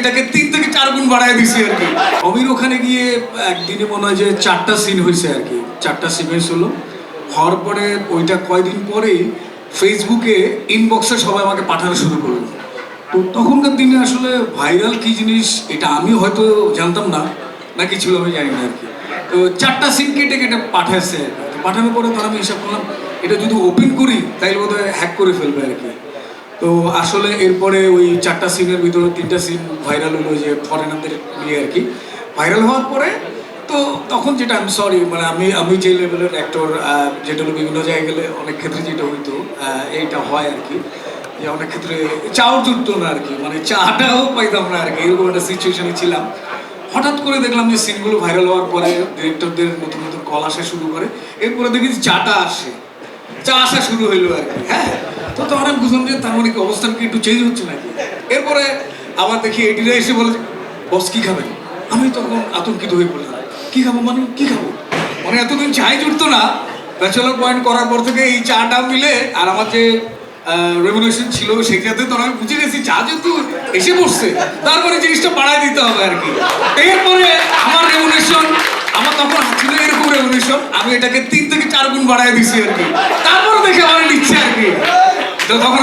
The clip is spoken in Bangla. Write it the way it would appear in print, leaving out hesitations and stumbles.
এটাকে 3 থেকে 4 গুণ বাড়ায় দিছি আর কি। অমির ওখানে গিয়ে একদিনে মনে হয় যে 4টা সিন হয়েছে আর কি, 4টা সিকোয়েন্স হলো। হওয়ার পরে ওইটা কয়দিন পরেই ফেসবুকে ইনবক্সে সবাই আমাকে পাঠানো শুরু করলো। তো তখনকার দিনে আসলে ভাইরাল কি জিনিস এটা আমি হয়তো জানতাম না, নাকি ছিল আমি জানি না আর কি। তো 4টা সিন কেটে কেটে পাঠাচ্ছে। পাঠানোর পরে তখন আমি হিসাব করলাম এটা যদি ওপেন করি তাইলে বোধহয় হ্যাক করে ফেলবে আর কি। তো আসলে এরপরে ওই 4টা সিনের ভিতরে 3টা সিন ভাইরাল হলো, যে ফরেনারদের নিয়ে আর কি। ভাইরাল হওয়ার পরে তো তখন যেটা আমি সরি মানে আমি যে লেভেলের অ্যাক্টর, যেটা হলো বিভিন্ন জায়গায় গেলে অনেক ক্ষেত্রে যেটা হইতো এইটা হয় আর কি, যে অনেক ক্ষেত্রে চাও জুটতো না আর কি, মানে চাটাও পাইতাম না আর কি, এরকম একটা সিচুয়েশনে ছিলাম। হঠাৎ করে দেখলাম যে সিনগুলো ভাইরাল হওয়ার পরে ডিরেক্টরদের নতুন নতুন কল আসা শুরু করে, এরপরে দেখি চাটা আসে, চা আসা শুরু হইলো আর কি। হ্যাঁ, তো তখন আমি বুঝলাম যে তার মানে কি অবস্থান কি একটু চেঞ্জ হচ্ছে নাকি। এরপরে আবার দেখি এডিরা এসে বলে বস কি খাবেন, আমি তখন আতঙ্কিত হয়ে পড়লাম। কি খাবো মানে কি খাবো, মানে এতদিন চাই জুটতো না, ব্যাচেলর পয়েন্ট করার পর থেকে এই চাটা মিলে আর আমার যে রেভলিউশন ছিল সেক্ষেত্রে তখন আমি বুঝে গেছি চা যেহেতু এসে বসছে তারপরে জিনিসটা বাড়ায় দিতে হবে আর কি। এরপরে আমার রেভলিউশন, আমার তখন ছিল এরকম রেভলিউশন, আমি এটাকে 3 থেকে 4 গুণ বাড়ায় দিছি আর কি। তারপরে দেখে আমার নিচ্ছে আর কি। তো তখন